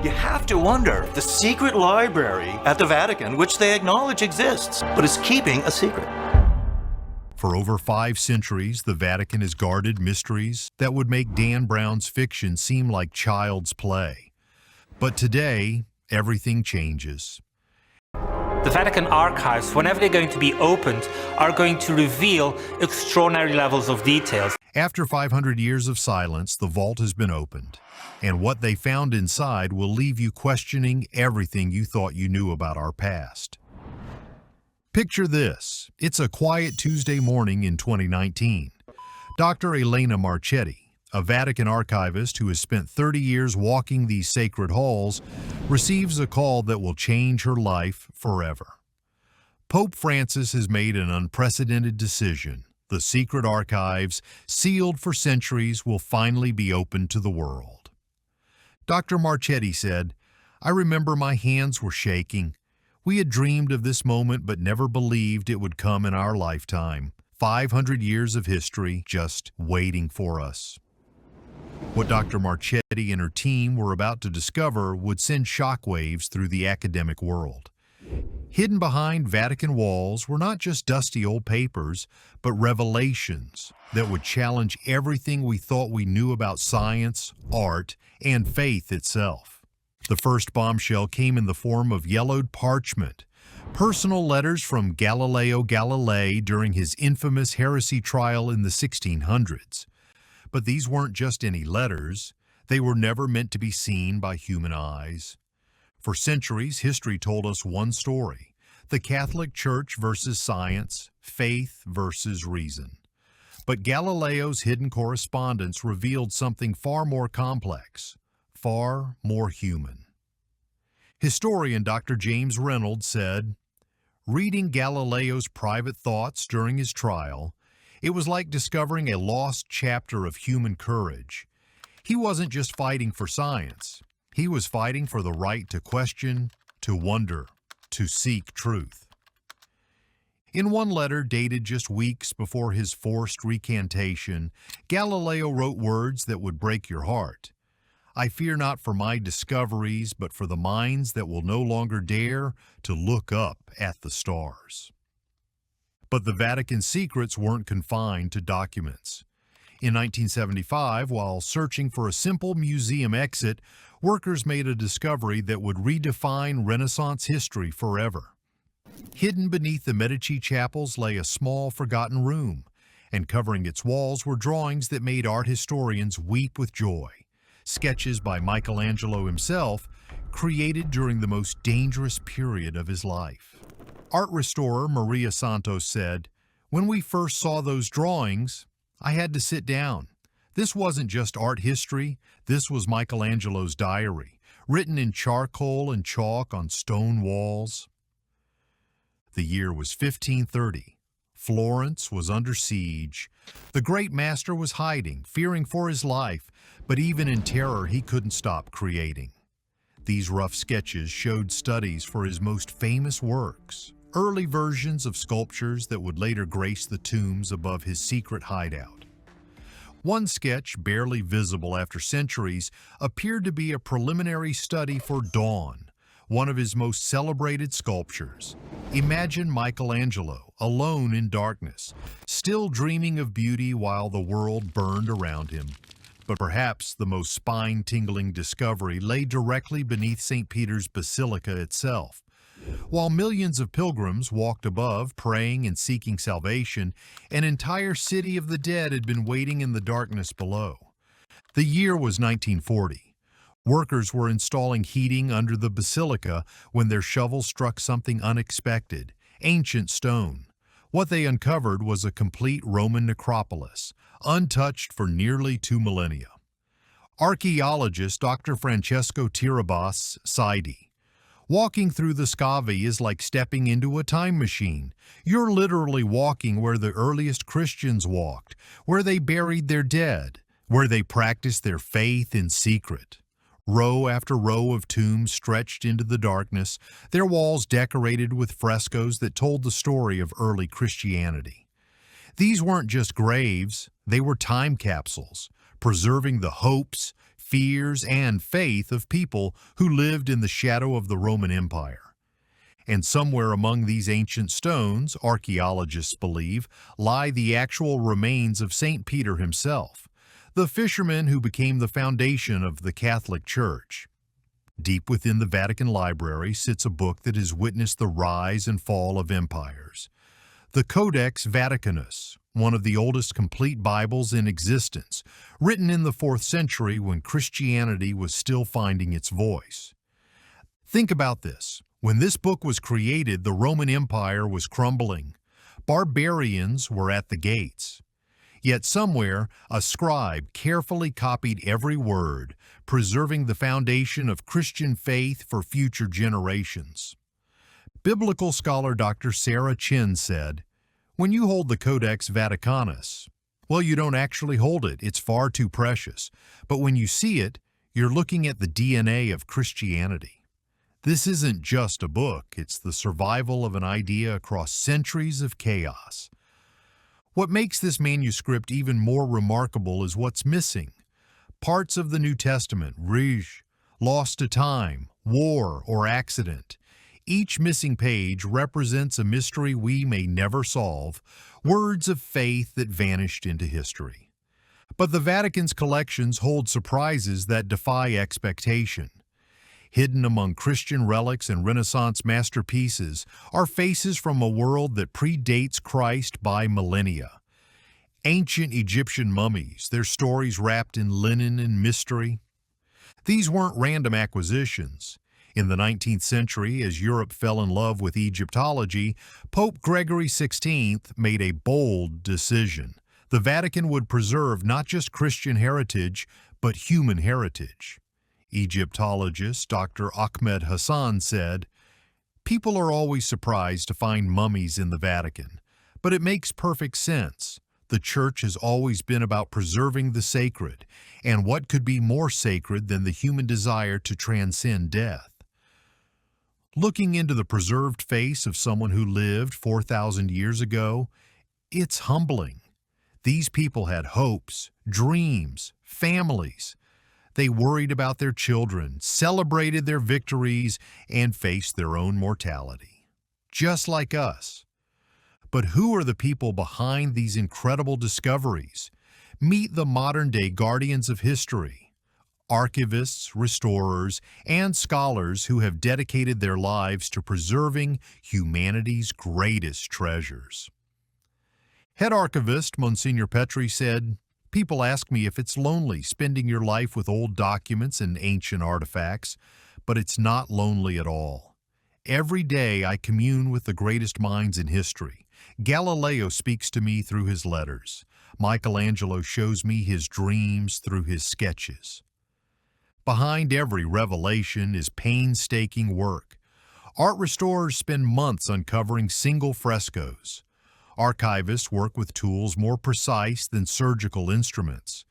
You have to wonder, the secret library at the Vatican, which they acknowledge exists, but is keeping a secret. For over 5 centuries, the Vatican has guarded mysteries that would make Dan Brown's fiction seem like child's play. But today, everything changes. The Vatican archives, whenever they're going to be opened, are going to reveal extraordinary levels of details. After 500 years of silence, the vault has been opened, and what they found inside will leave you questioning everything you thought you knew about our past. Picture this. It's a quiet Tuesday morning in 2019. Dr. Elena Marchetti, a Vatican archivist who has spent 30 years walking these sacred halls, receives a call that will change her life forever. Pope Francis has made an unprecedented decision. The secret archives, sealed for centuries, will finally be opened to the world. Dr. Marchetti said, "I remember my hands were shaking. We had dreamed of this moment but never believed it would come in our lifetime. 500 years of history just waiting for us." What Dr. Marchetti and her team were about to discover would send shockwaves through the academic world. Hidden behind Vatican walls were not just dusty old papers, but revelations that would challenge everything we thought we knew about science, art, and faith itself. The first bombshell came in the form of yellowed parchment, personal letters from Galileo Galilei during his infamous heresy trial in the 1600s. But these weren't just any letters. They were never meant to be seen by human eyes. For centuries, history told us one story: the Catholic Church versus science, faith versus reason. But Galileo's hidden correspondence revealed something far more complex, far more human. Historian Dr. James Reynolds said, "Reading Galileo's private thoughts during his trial, it was like discovering a lost chapter of human courage. He wasn't just fighting for science. He was fighting for the right to question, to wonder, to seek truth." In one letter dated just weeks before his forced recantation, Galileo wrote words that would break your heart. "I fear not for my discoveries, but for the minds that will no longer dare to look up at the stars." But the Vatican's secrets weren't confined to documents. In 1975, while searching for a simple museum exit, workers made a discovery that would redefine Renaissance history forever. Hidden beneath the Medici chapels lay a small, forgotten room, and covering its walls were drawings that made art historians weep with joy. Sketches by Michelangelo himself, created during the most dangerous period of his life. Art restorer Maria Santos said, "When we first saw those drawings, I had to sit down. This wasn't just art history, this was Michelangelo's diary, written in charcoal and chalk on stone walls." The year was 1530. Florence was under siege. The great master was hiding, fearing for his life, but even in terror he couldn't stop creating. These rough sketches showed studies for his most famous works, early versions of sculptures that would later grace the tombs above his secret hideout. One sketch, barely visible after centuries, appeared to be a preliminary study for Dawn, one of his most celebrated sculptures. Imagine Michelangelo, alone in darkness, still dreaming of beauty while the world burned around him. But perhaps the most spine-tingling discovery lay directly beneath St. Peter's Basilica itself. While millions of pilgrims walked above, praying and seeking salvation, an entire city of the dead had been waiting in the darkness below. The year was 1940. Workers were installing heating under the basilica when their shovels struck something unexpected: ancient stone. What they uncovered was a complete Roman necropolis, untouched for nearly 2 millennia. Archaeologist Dr. Francesco Tirabas sighed, "Walking through the Scavi is like stepping into a time machine. You're literally walking where the earliest Christians walked, where they buried their dead, where they practiced their faith in secret." Row after row of tombs stretched into the darkness, their walls decorated with frescoes that told the story of early Christianity. These weren't just graves, they were time capsules, preserving the hopes, fears, and faith of people who lived in the shadow of the Roman Empire. And somewhere among these ancient stones, archaeologists believe, lie the actual remains of St. Peter himself, the fisherman who became the foundation of the Catholic Church. Deep within the Vatican library sits a book that has witnessed the rise and fall of empires. The Codex Vaticanus, one of the oldest complete Bibles in existence, written in the 4th century when Christianity was still finding its voice. Think about this. When this book was created, the Roman Empire was crumbling. Barbarians were at the gates. Yet somewhere, a scribe carefully copied every word, preserving the foundation of Christian faith for future generations. Biblical scholar Dr. Sarah Chin said, "When you hold the Codex Vaticanus, well, you don't actually hold it, it's far too precious. But when you see it, you're looking at the DNA of Christianity. This isn't just a book, it's the survival of an idea across centuries of chaos." What makes this manuscript even more remarkable is what's missing. Parts of the New Testament, lost to time, war, or accident. Each missing page represents a mystery we may never solve, words of faith that vanished into history. But the Vatican's collections hold surprises that defy expectation. Hidden among Christian relics and Renaissance masterpieces are faces from a world that predates Christ by millennia. Ancient Egyptian mummies, their stories wrapped in linen and mystery. These weren't random acquisitions. In the 19th century, as Europe fell in love with Egyptology, Pope Gregory XVI made a bold decision. The Vatican would preserve not just Christian heritage, but human heritage. Egyptologist Dr. Ahmed Hassan said, "People are always surprised to find mummies in the Vatican, but it makes perfect sense. The Church has always been about preserving the sacred, and what could be more sacred than the human desire to transcend death?" Looking into the preserved face of someone who lived 4,000 years ago, it's humbling. These people had hopes, dreams, families. They worried about their children, celebrated their victories, and faced their own mortality. Just like us. But who are the people behind these incredible discoveries? Meet the modern-day guardians of history, archivists, restorers, and scholars who have dedicated their lives to preserving humanity's greatest treasures. Head archivist Monsignor Petri said, "People ask me if it's lonely spending your life with old documents and ancient artifacts, but it's not lonely at all. Every day I commune with the greatest minds in history. Galileo speaks to me through his letters. Michelangelo shows me his dreams through his sketches." Behind every revelation is painstaking work. Art restorers spend months uncovering single frescoes. Archivists work with tools more precise than surgical instruments.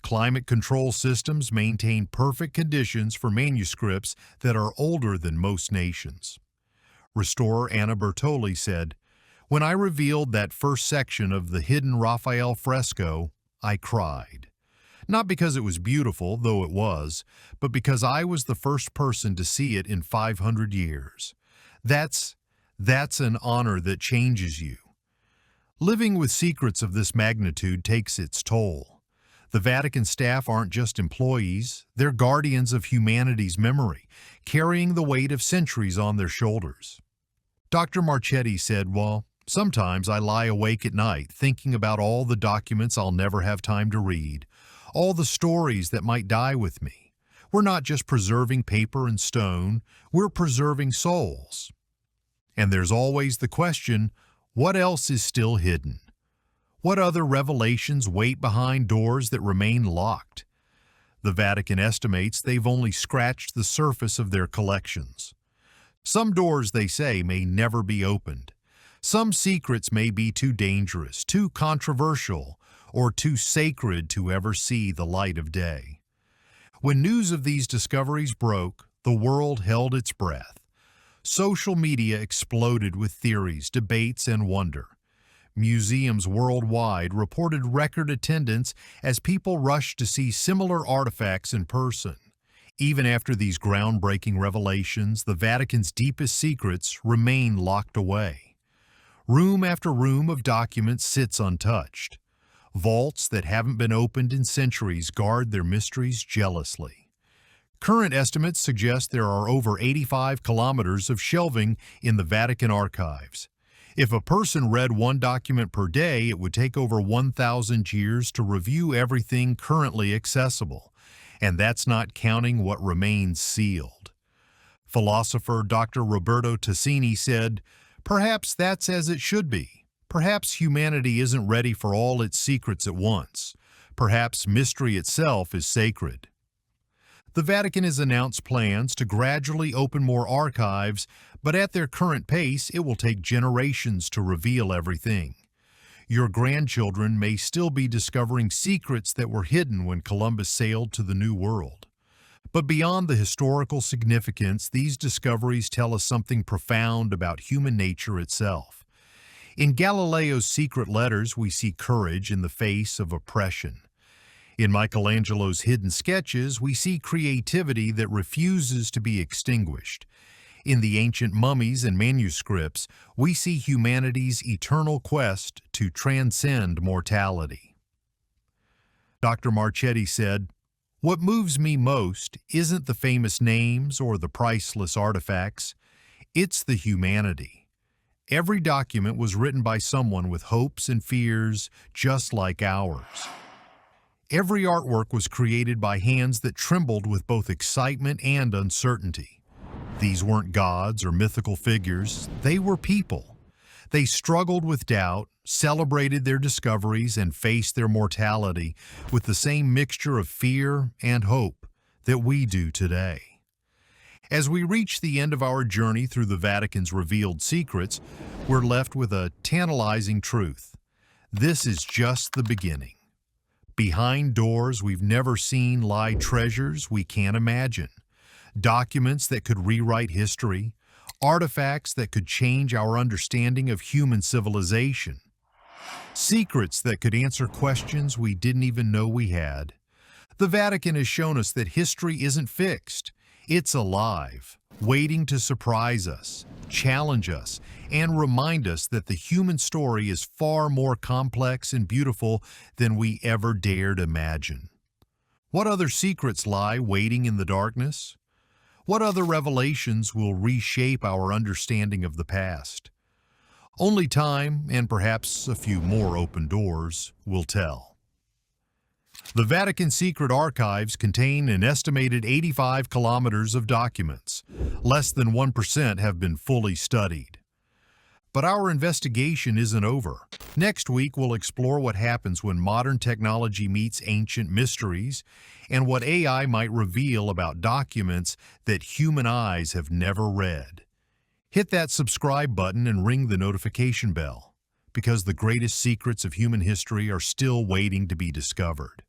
Climate control systems maintain perfect conditions for manuscripts that are older than most nations. Restorer Anna Bertoli said, "When I revealed that first section of the hidden Raphael fresco, I cried. Not because it was beautiful, though it was, but because I was the first person to see it in 500 years. That's an honor that changes you." Living with secrets of this magnitude takes its toll. The Vatican staff aren't just employees, they're guardians of humanity's memory, carrying the weight of centuries on their shoulders. Dr. Marchetti said, "Well, sometimes I lie awake at night thinking about all the documents I'll never have time to read, all the stories that might die with me. We're not just preserving paper and stone, we're preserving souls." And there's always the question, what else is still hidden? What other revelations wait behind doors that remain locked? The Vatican estimates they've only scratched the surface of their collections. Some doors, they say, may never be opened. Some secrets may be too dangerous, too controversial, or too sacred to ever see the light of day. When news of these discoveries broke, the world held its breath. Social media exploded with theories, debates, and wonder. Museums worldwide reported record attendance as people rushed to see similar artifacts in person. Even after these groundbreaking revelations, the Vatican's deepest secrets remain locked away. Room after room of documents sits untouched. Vaults that haven't been opened in centuries guard their mysteries jealously. Current estimates suggest there are over 85 kilometers of shelving in the Vatican archives. If a person read one document per day, it would take over 1,000 years to review everything currently accessible. And that's not counting what remains sealed. Philosopher Dr. Roberto Tassini said, "Perhaps that's as it should be. Perhaps humanity isn't ready for all its secrets at once. Perhaps mystery itself is sacred." The Vatican has announced plans to gradually open more archives, but at their current pace, it will take generations to reveal everything. Your grandchildren may still be discovering secrets that were hidden when Columbus sailed to the New World. But beyond the historical significance, these discoveries tell us something profound about human nature itself. In Galileo's secret letters, we see courage in the face of oppression. In Michelangelo's hidden sketches, we see creativity that refuses to be extinguished. In the ancient mummies and manuscripts, we see humanity's eternal quest to transcend mortality. Dr. Marchetti said, "What moves me most isn't the famous names or the priceless artifacts. It's the humanity. Every document was written by someone with hopes and fears just like ours. Every artwork was created by hands that trembled with both excitement and uncertainty. These weren't gods or mythical figures, they were people. They struggled with doubt, celebrated their discoveries, and faced their mortality with the same mixture of fear and hope that we do today." As we reach the end of our journey through the Vatican's revealed secrets, we're left with a tantalizing truth. This is just the beginning. Behind doors we've never seen lie treasures we can't imagine. Documents that could rewrite history, artifacts that could change our understanding of human civilization, secrets that could answer questions we didn't even know we had. The Vatican has shown us that history isn't fixed. It's alive, waiting to surprise us, challenge us, and remind us that the human story is far more complex and beautiful than we ever dared imagine. What other secrets lie waiting in the darkness? What other revelations will reshape our understanding of the past? Only time, and perhaps a few more open doors, will tell. The Vatican Secret Archives contain an estimated 85 kilometers of documents. Less than 1% have been fully studied. But our investigation isn't over. Next week, we'll explore what happens when modern technology meets ancient mysteries and what AI might reveal about documents that human eyes have never read. Hit that subscribe button and ring the notification bell, because the greatest secrets of human history are still waiting to be discovered.